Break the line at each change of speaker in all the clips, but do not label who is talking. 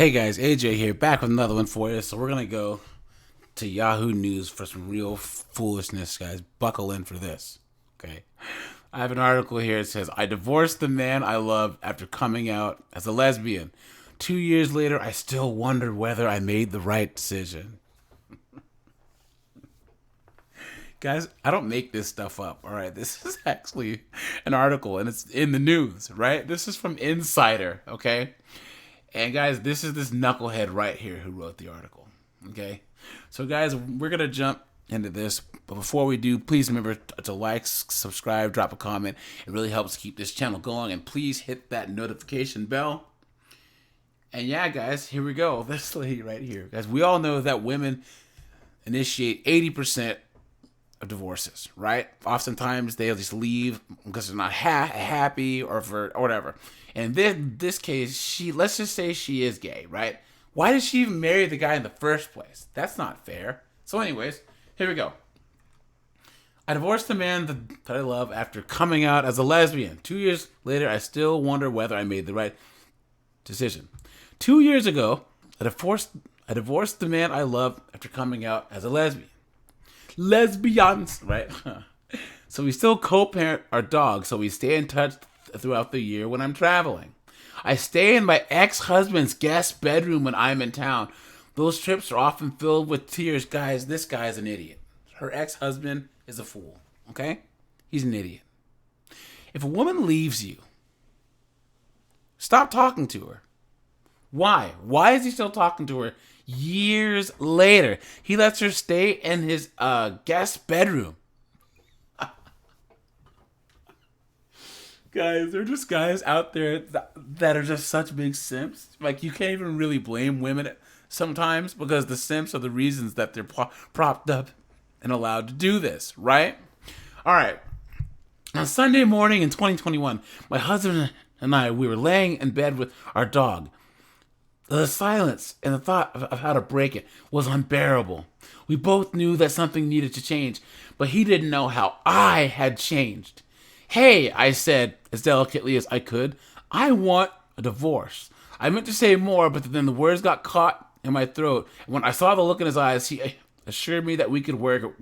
Hey guys, AJ here, back with another one for you. So we're gonna go to Yahoo News for some real foolishness, guys. Buckle in for this. Okay. I have an article here. It says, I divorced the man I loved after coming out as a lesbian. 2 years later, I still wonder whether I made the right decision. Guys, I don't make this stuff up, all right? This is actually an article and it's in the news, right? This is from Insider, okay? And guys, this is this knucklehead right here who wrote the article. Okay, so guys, we're gonna jump into this, but before we do, please remember to like, subscribe, drop a comment. It really helps keep this channel going, and please hit that notification bell. And yeah, guys, here we go. This lady right here, guys. We all know that women initiate 80% of divorces, right? Oftentimes they'll just leave because they're not happy or whatever. And this case, let's just say she is gay, right? Why did she even marry the guy in the first place? That's not fair. So anyways, here we go. I divorced the man that I love after coming out as a lesbian. 2 years later, I still wonder whether I made the right decision. 2 years ago, I divorced the man I love after coming out as a lesbian. Lesbians, right? So we still co-parent our dog, so we stay in touch throughout the year when I'm traveling. I stay in my ex-husband's guest bedroom when I'm in town. Those trips are often filled with tears. Guys, this guy is an idiot. Her ex-husband is a fool, okay? He's an idiot. If a woman leaves you, stop talking to her. Why? Why is he still talking to her years later? He lets her stay in his guest bedroom. Guys, there are just guys out there that are just such big simps. Like, you can't even really blame women sometimes because the simps are the reasons that they're propped up and allowed to do this, right? All right. On Sunday morning in 2021, my husband and I, we were laying in bed with our dog. The silence and the thought of how to break it was unbearable. We both knew that something needed to change, but he didn't know how I had changed. Hey, I said as delicately as I could, I want a divorce. I meant to say more, but then the words got caught in my throat. When I saw the look in his eyes, he assured me that we could work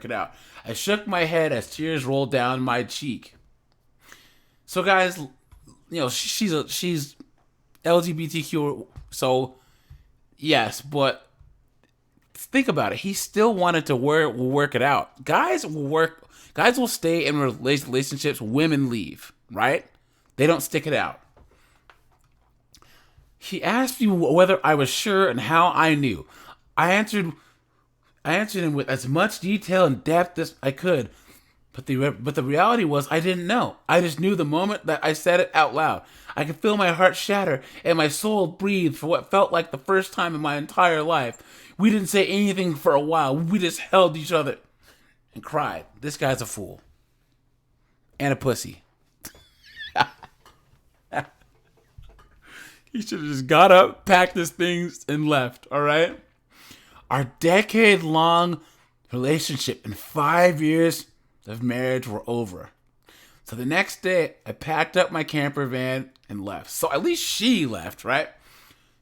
it out. I shook my head as tears rolled down my cheek. So, guys, she's LGBTQ, so yes, but think about it. He still wanted to work it out. Guys will stay in relationships. Women leave, right? They don't stick it out. He asked me whether I was sure and how I knew. I answered him with as much detail and depth as I could. But the reality was I didn't know. I just knew the moment that I said it out loud. I could feel my heart shatter and my soul breathe for what felt like the first time in my entire life. We didn't say anything for a while. We just held each other and cried. This guy's a fool. And a pussy. He should have just got up, packed his things, and left, all right? Our decade-long relationship and 5 years of marriage were over. So the next day, I packed up my camper van and left. So at least she left, right?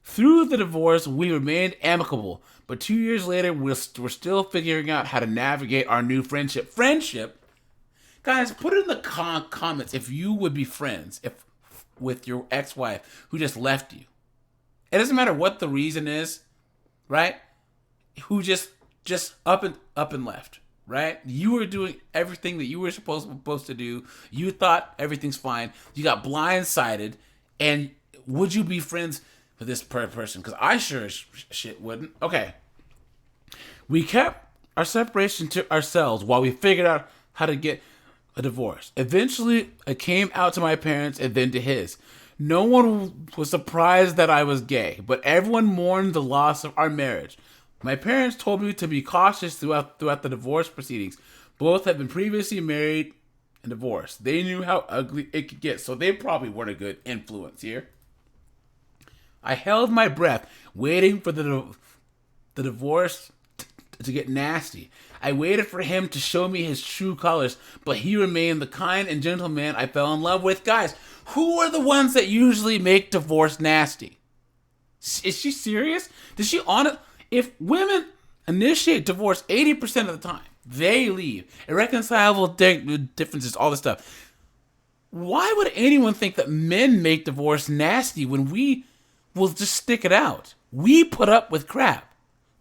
Through the divorce, we remained amicable. But 2 years later, we're still figuring out how to navigate our new friendship. Friendship? Guys, put it in the comments if you would be friends with your ex-wife who just left you. It doesn't matter what the reason is, right? Who just up and left. Right? You were doing everything that you were supposed to do. You thought everything's fine. You got blindsided. And would you be friends with this person? Because I sure as shit wouldn't. Okay. We kept our separation to ourselves while we figured out how to get a divorce. Eventually, I came out to my parents and then to his. No one was surprised that I was gay, but everyone mourned the loss of our marriage. My parents told me to be cautious throughout the divorce proceedings. Both had been previously married and divorced. They knew how ugly it could get, so they probably weren't a good influence here. I held my breath, waiting for the divorce to get nasty. I waited for him to show me his true colors, but he remained the kind and gentle man I fell in love with. Guys, who are the ones that usually make divorce nasty? Is she serious? Does she on it? If women initiate divorce 80% of the time, they leave. Irreconcilable differences, all this stuff. Why would anyone think that men make divorce nasty when we will just stick it out? We put up with crap.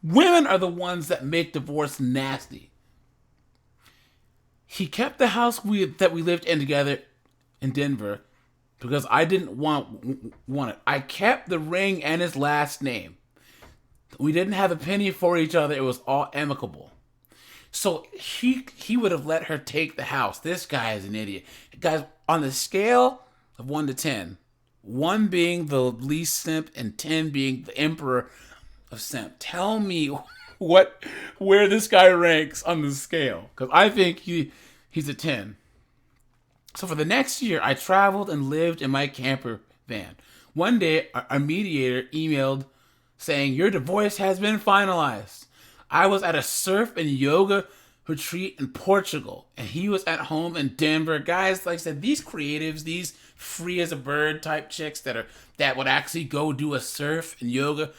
Women are the ones that make divorce nasty. He kept the house that we lived in together in Denver because I didn't want it. I kept the ring and his last name. We didn't have a penny for each other. It was all amicable. So he would have let her take the house. This guy is an idiot. Guys, on the scale of 1 to 10, 1 being the least simp and 10 being the emperor of simp, tell me where this guy ranks on the scale. Because I think he's a 10. So for the next year, I traveled and lived in my camper van. One day, our mediator emailed saying, "Your divorce has been finalized." I was at a surf and yoga retreat in Portugal, and he was at home in Denver. Guys, like I said, these creatives, these free as a bird type chicks that would actually go do a surf and yoga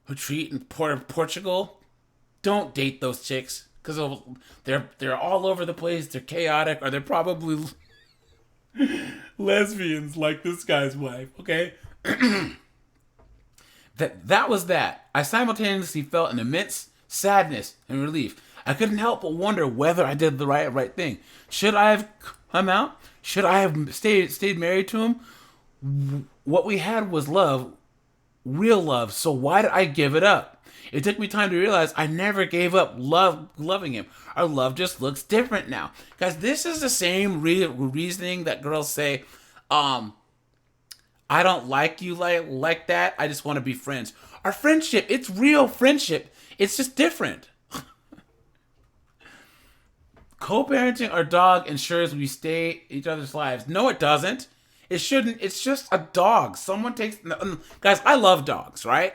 retreat in Portugal, don't date those chicks because they're all over the place. They're chaotic, or they're probably lesbians like this guy's wife. Okay. That was that. I simultaneously felt an immense sadness and relief. I couldn't help but wonder whether I did the right thing. Should I have come out? Should I have stayed married to him? What we had was love, real love. So why did I give it up? It took me time to realize I never gave up loving him. Our love just looks different now. Guys, this is the same reasoning that girls say, I don't like you like that. I just want to be friends. Our friendship, it's real friendship. It's just different. Co-parenting our dog ensures we stay in each other's lives. No, it doesn't. It shouldn't. It's just a dog. Someone takes... Guys, I love dogs, right?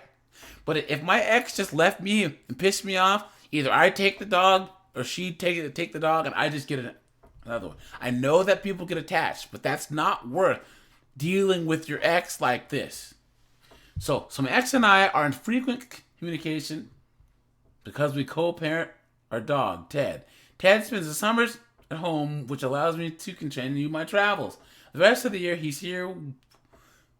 But if my ex just left me and pissed me off, either I take the dog or she take the dog and I just get another one. I know that people get attached, but that's not worth dealing with your ex like this. So my ex and I are in frequent communication because we co-parent our dog, Ted. Ted spends the summers at home, which allows me to continue my travels. The rest of the year, he's here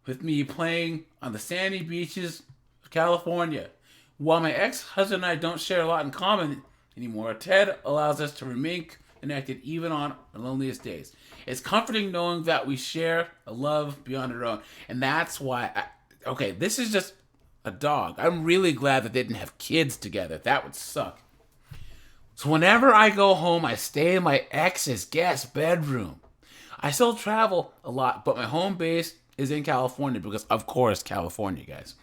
with me playing on the sandy beaches of California. While my ex-husband and I don't share a lot in common anymore, Ted allows us to remain connected even on our loneliest days. It's comforting knowing that we share a love beyond our own. And that's why, this is just a dog. I'm really glad that they didn't have kids together. That would suck. So whenever I go home, I stay in my ex's guest bedroom. I still travel a lot, but my home base is in California because, of course, California, guys.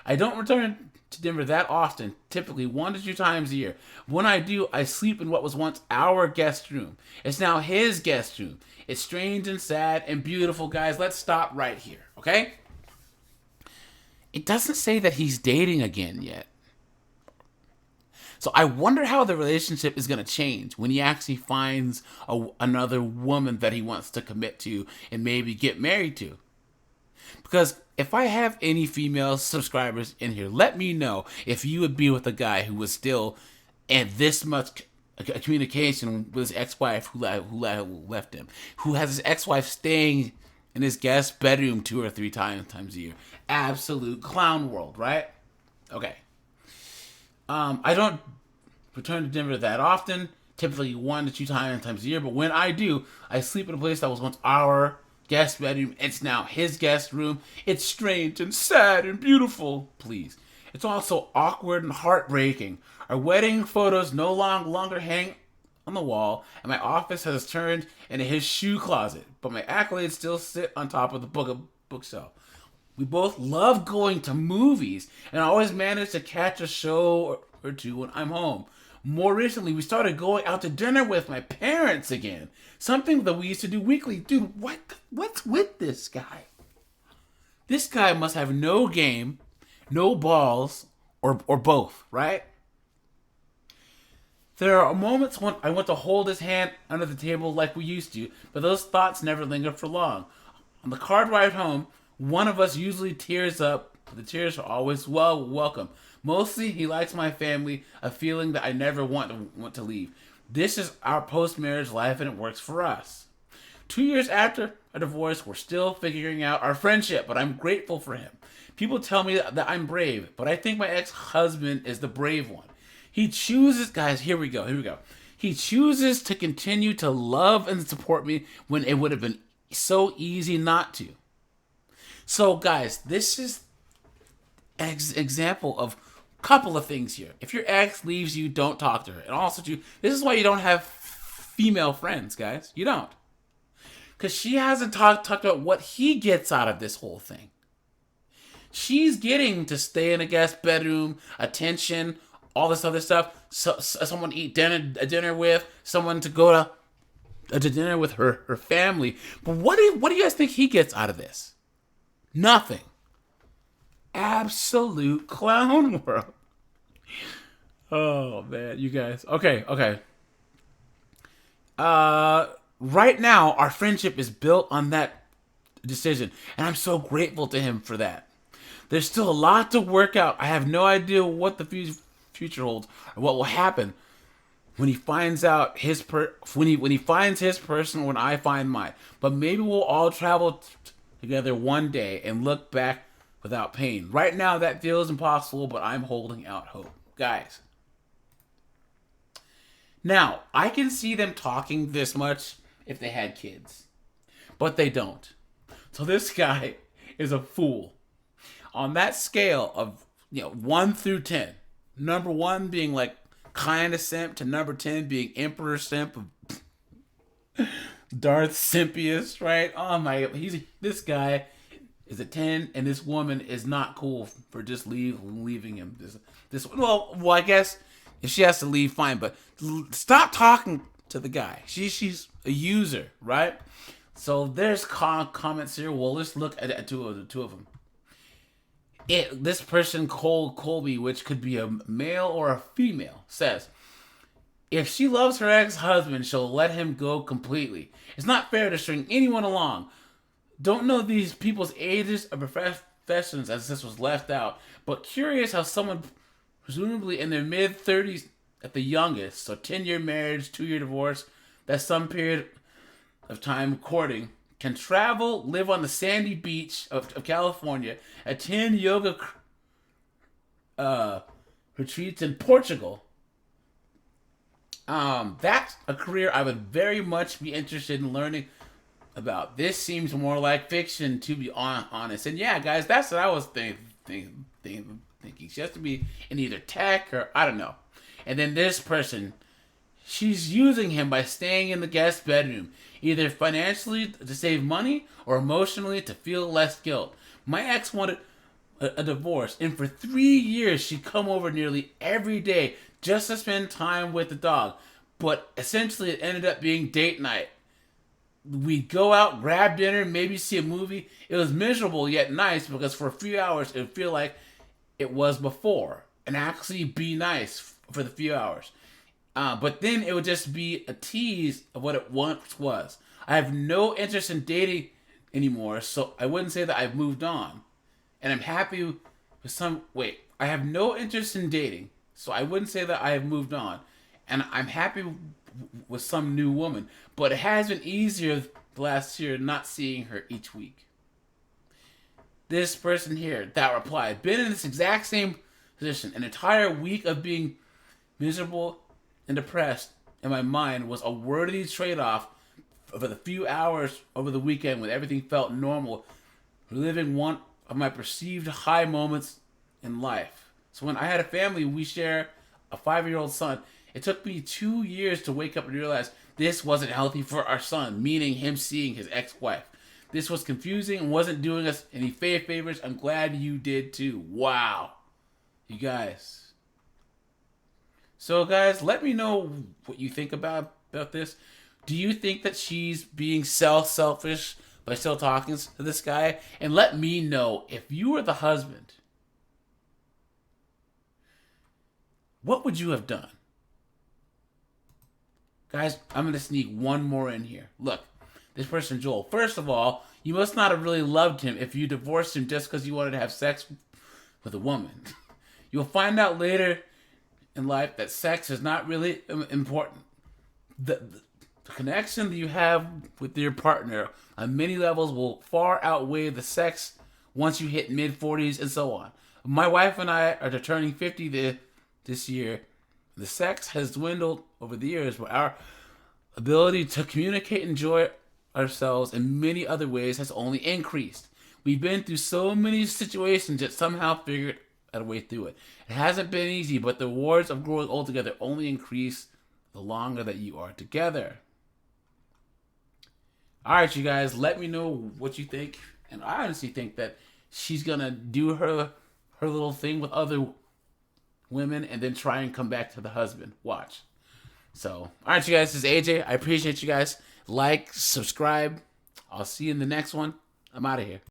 I don't return to Denver that often, typically 1 to 2 times a year. When I do, I sleep in what was once our guest room. It's now his guest room. It's strange and sad and beautiful, guys. Let's stop right here, okay? It doesn't say that he's dating again yet. So I wonder how the relationship is going to change when he actually finds another woman that he wants to commit to and maybe get married to. Because if I have any female subscribers in here, let me know if you would be with a guy who was still in this much communication with his ex-wife who left him, who has his ex-wife staying in his guest bedroom 2 or 3 times a year. Absolute clown world, right? Okay. I don't return to Denver that often, typically 1 to 2 times a year, but when I do, I sleep in a place that was once our guest bedroom. It's now his guest room. It's strange and sad and beautiful, please. It's also awkward and heartbreaking. Our wedding photos no longer hang on the wall, and my office has turned into his shoe closet, but my accolades still sit on top of the bookshelf. We both love going to movies, and I always manage to catch a show or two when I'm home. More recently, we started going out to dinner with my parents again. Something that we used to do weekly. Dude, what's with this guy? This guy must have no game, no balls, or both, right? There are moments when I want to hold his hand under the table like we used to, but those thoughts never linger for long. On the car ride home, one of us usually tears up but the tears are always welcome. Mostly, he likes my family, a feeling that I never want to leave. This is our post-marriage life, and it works for us. 2 years after a divorce, we're still figuring out our friendship, but I'm grateful for him. People tell me that I'm brave, but I think my ex-husband is the brave one. He chooses, guys, here we go. He chooses to continue to love and support me when it would have been so easy not to. So, guys, this is an example of a couple of things here. If your ex leaves you, don't talk to her. And also, this is why you don't have female friends, guys. You don't. Because she hasn't talked about what he gets out of this whole thing. She's getting to stay in a guest bedroom, attention, all this other stuff. Someone to eat dinner with, someone to go to dinner with her family. But what do you guys think he gets out of this? Nothing. Absolute clown world. Oh man, you guys. Okay. Right now, our friendship is built on that decision, and I'm so grateful to him for that. There's still a lot to work out. I have no idea what the future holds or what will happen when he finds out when he finds his person, when I find mine. But maybe we'll all travel together one day and look back without pain. Right now, that feels impossible, but I'm holding out hope, guys. Now, I can see them talking this much if they had kids, but they don't. So this guy is a fool. On that scale of 1 through 10, number 1 being like kind of simp to number 10 being emperor simp of Darth Simpius, right? Oh my, this guy is a 10, and this woman is not cool for just leaving him. Well, I guess if she has to leave, fine, but stop talking to the guy. She's a user, right? So there's comments here. Well, let's look at two of them. This person, Colby, which could be a male or a female, says, if she loves her ex-husband, she'll let him go completely. It's not fair to string anyone along. Don't know these people's ages or professions, as this was left out, but curious how someone presumably in their mid-30s at the youngest, so 10-year marriage, 2-year divorce, that's some period of time courting, can travel, live on the sandy beach of California, attend yoga retreats in Portugal. That's a career I would very much be interested in learning about. This seems more like fiction, to be honest. And yeah, guys, that's what I was thinking. She has to be in either tech or I don't know. And then this person, she's using him by staying in the guest bedroom, either financially to save money or emotionally to feel less guilt. My ex wanted a divorce, and for 3 years she'd come over nearly every day just to spend time with the dog. But essentially it ended up being date night. We'd go out, grab dinner, maybe see a movie. It was miserable yet nice because for a few hours it would feel like it was before and actually be nice for the few hours. But then it would just be a tease of what it once was. I have no interest in dating anymore, so I wouldn't say that I've moved on. And I'm happy with I have no interest in dating, so I wouldn't say that I have moved on. And I'm happy with some new woman, but it has been easier the last year not seeing her each week. This person here that replied, been in this exact same position. An entire week of being miserable and depressed in my mind was a worthy trade-off for the few hours over the weekend when everything felt normal, reliving one of my perceived high moments in life. So when I had a family, we share a 5-year-old son. It took me 2 years to wake up and realize this wasn't healthy for our son, meaning him seeing his ex-wife. This was confusing and wasn't doing us any favors. I'm glad you did too. Wow. You guys. So guys, let me know what you think about this. Do you think that she's being selfish by still talking to this guy? And let me know, if you were the husband, what would you have done? Guys, I'm going to sneak one more in here. Look, this person, Joel. First of all, you must not have really loved him if you divorced him just because you wanted to have sex with a woman. You'll find out later in life that sex is not really important. The connection that you have with your partner on many levels will far outweigh the sex once you hit mid 40s and so on. My wife and I are turning 50 this year. The sex has dwindled over the years, but our ability to communicate and enjoy ourselves in many other ways has only increased. We've been through so many situations that somehow figured out a way through it. It hasn't been easy, but the rewards of growing old together only increase the longer that you are together. All right, you guys, let me know what you think. And I honestly think that she's gonna do her little thing with other women and then try and come back to the husband. Watch. So, all right, you guys, this is AJ. I appreciate you guys. Like, subscribe. I'll see you in the next one. I'm out of here.